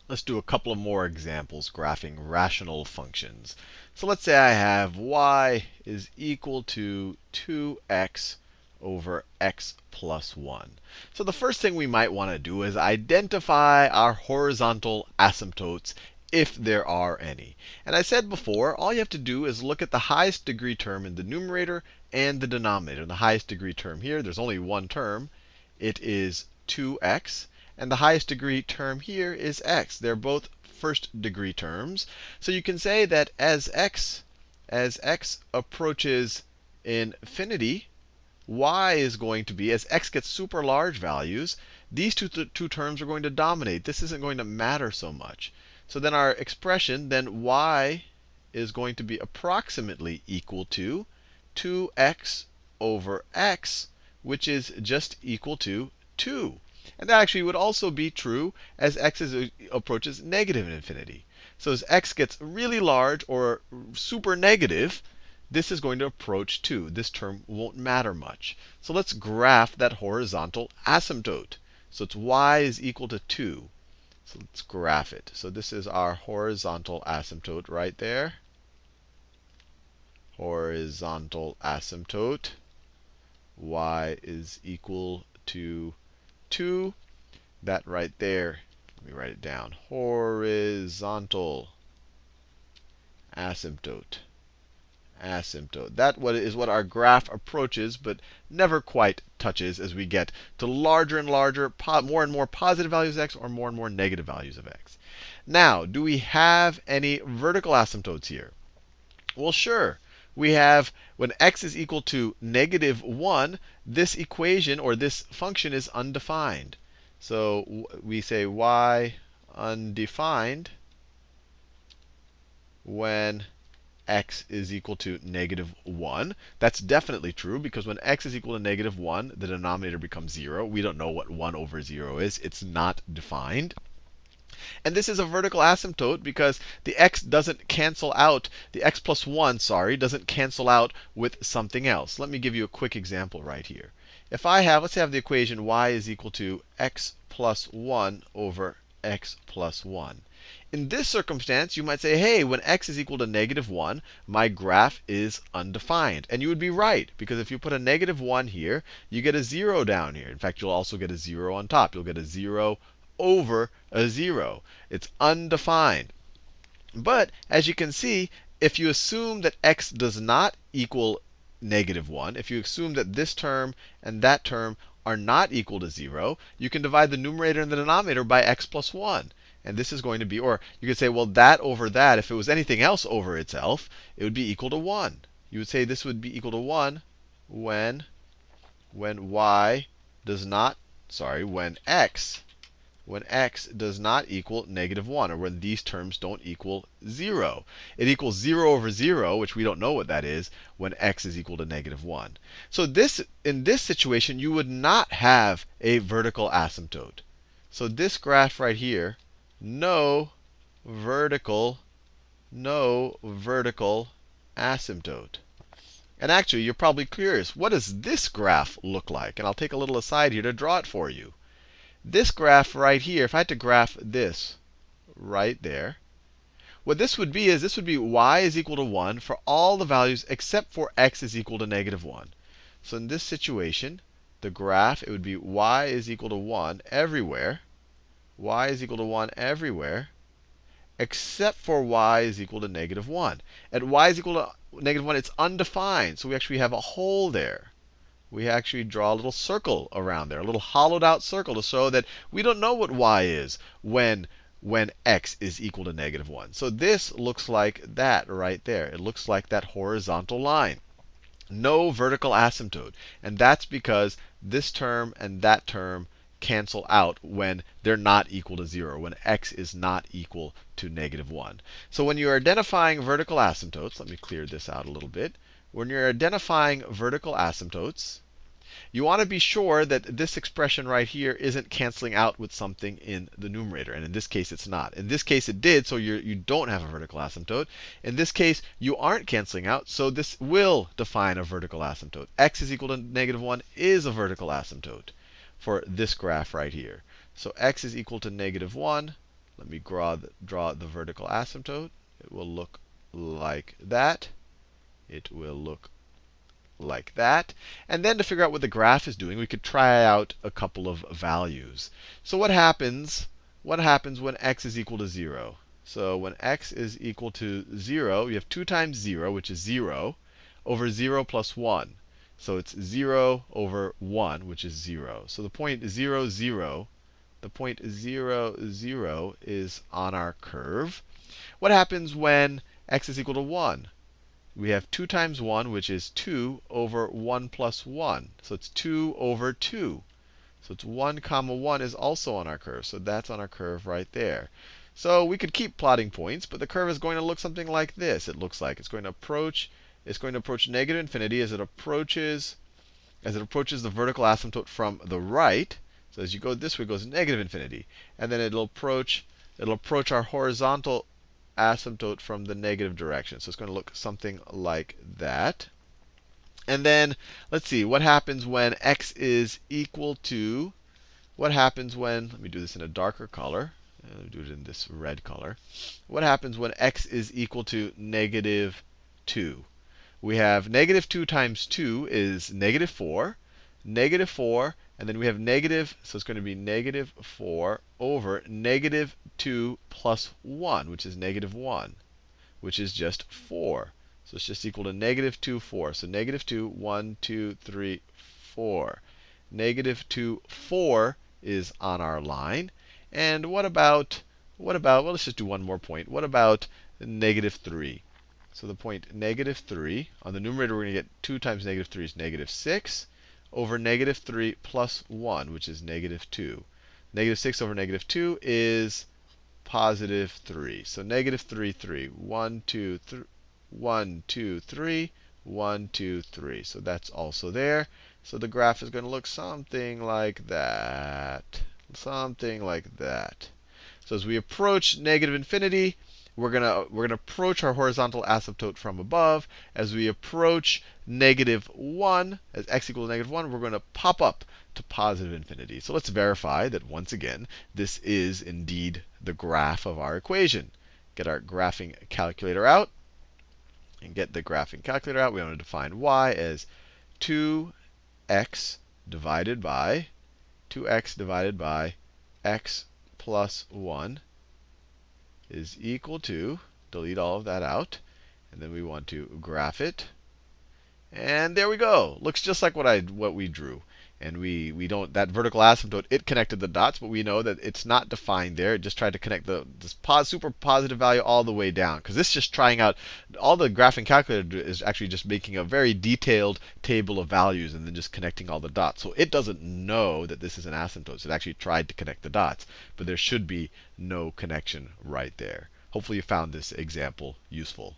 Let's do a couple of more examples graphing rational functions. So let's say I have y is equal to 2x over x plus 1. So the first thing we might want to do is identify our horizontal asymptotes if there are any. And I said before, all you have to do is look at the highest degree term in the numerator and the denominator. The highest degree term here, there's only one term. It is 2x. And the highest degree term here is x. They're both first degree terms. So you can say that as x approaches infinity, y is going to be, as x gets super large values, these two terms are going to dominate. This isn't going to matter so much. So then our expression, then y is going to be approximately equal to 2x over x, which is just equal to 2. And that actually would also be true as x approaches negative infinity. So as x gets really large or super negative, this is going to approach 2. This term won't matter much. So let's graph that horizontal asymptote. So it's y is equal to 2. So let's graph it. So this is our horizontal asymptote right there. Horizontal asymptote. Y is equal to 2. That right there, let me write it down. Horizontal asymptote. That is what our graph approaches, but never quite touches as we get to larger and larger, more and more positive values of x or more and more negative values of x. Now, do we have any vertical asymptotes here? Well, sure. We have when x is equal to -1, this equation or this function is undefined. So we say y undefined when x is equal to -1. That's definitely true, because when x is equal to -1, the denominator becomes 0. We don't know what 1 over 0 is. It's not defined. And this is a vertical asymptote because the x doesn't cancel out, the x plus 1, sorry, doesn't cancel out with something else. Let me give you a quick example right here. If I have, let's say I have the equation y is equal to x plus 1 over x plus 1. In this circumstance, you might say, hey, when x is equal to -1, my graph is undefined. And you would be right, because if you put a -1 here, you get a 0 down here. In fact, you'll also get a 0 on top. You'll get a 0 over a 0. It's undefined. But as you can see, if you assume that x does not equal -1, if you assume that this term and that term are not equal to 0, you can divide the numerator and the denominator by x plus 1. And this is going to be, or you could say, well, that over that, if it was anything else over itself, it would be equal to 1. You would say this would be equal to 1 when y does not, sorry, when x does not equal -1, or when these terms don't equal 0. It equals 0 over 0, which we don't know what that is, when x is equal to -1. So in this situation, you would not have a vertical asymptote. So this graph right here, no vertical asymptote. And actually, you're probably curious, what does this graph look like? And I'll take a little aside here to draw it for you. This graph right here, if I had to graph this right there, what this would be is this would be y is equal to 1 for all the values except for x is equal to -1. So in this situation, the graph, it would be y is equal to 1 everywhere. Y is equal to 1 everywhere, except for y is equal to -1. At y is equal to -1, it's undefined. So we actually have a hole there. We actually draw a little circle around there, a little hollowed out circle to show that we don't know what y is when x is equal to -1. So this looks like that right there. It looks like that horizontal line. No vertical asymptote. And that's because this term and that term cancel out when they're not equal to 0, when x is not equal to -1. So when you're identifying vertical asymptotes, let me clear this out a little bit. When you're identifying vertical asymptotes, you want to be sure that this expression right here isn't canceling out with something in the numerator. And in this case, it's not. In this case, it did, so you don't have a vertical asymptote. In this case, you aren't canceling out, so this will define a vertical asymptote. X is equal to -1 is a vertical asymptote for this graph right here. So x is equal to -1. Let me draw the vertical asymptote. It will look like that. It will look like that. And then to figure out what the graph is doing, we could try out a couple of values. So what happens when x is equal to 0? So when x is equal to 0, you have 2 times 0, which is 0, over 0 plus 1. So it's 0 over 1, which is 0. So the point 0, 0, the point 0, 0 is on our curve. What happens when x is equal to 1? We have 2 times 1, which is 2 over 1 plus 1. So it's 2 over 2. So it's 1 comma 1 is also on our curve. So that's on our curve right there. So we could keep plotting points, but the curve is going to look something like this. It looks like it's going to approach negative infinity as it approaches the vertical asymptote from the right. So as you go this way, it goes negative infinity. And then it'll approach our horizontal asymptote from the negative direction. So it's going to look something like that. And then let's see, what happens when x is equal to, let me do this in a darker color. Let me do it in this red color. What happens when x is equal to negative 2? We have negative 2 times 2 is negative 4. Negative 4, and then we have negative, so it's going to be negative 4 over negative 2 plus 1, which is negative 1, which is just 4. So it's just equal to negative 2, 4. So negative 2, 1, 2, 3, 4. Negative 2, 4 is on our line. And what about, well, let's just do one more point. What about negative 3? So the point negative 3, on the numerator we're going to get 2 times negative 3 is negative 6 over negative 3 plus 1, which is negative 2. Negative 6 over negative 2 is positive 3. So negative 3, 3. 1, 2, 3. 1, 2, 3. 1, 2, 3. So that's also there. So the graph is going to look something like that. Something like that. So as we approach negative infinity, we're gonna approach our horizontal asymptote from above. As we approach negative 1, as x equals negative 1, we're going to pop up to positive infinity. So let's verify that once again, this is indeed the graph of our equation. Get our graphing calculator out. And get the graphing calculator out. We want to define y as 2x divided by x plus 1 is equal to, delete all of that out, and then we want to graph it. And there we go. Looks just like what we drew. And we don't, that vertical asymptote, it connected the dots, but we know that it's not defined there. It just tried to connect this super positive value all the way down. Because this is just trying out, all the graphing calculator is actually just making a very detailed table of values and then just connecting all the dots. So it doesn't know that this is an asymptote. So it actually tried to connect the dots. But there should be no connection right there. Hopefully you found this example useful.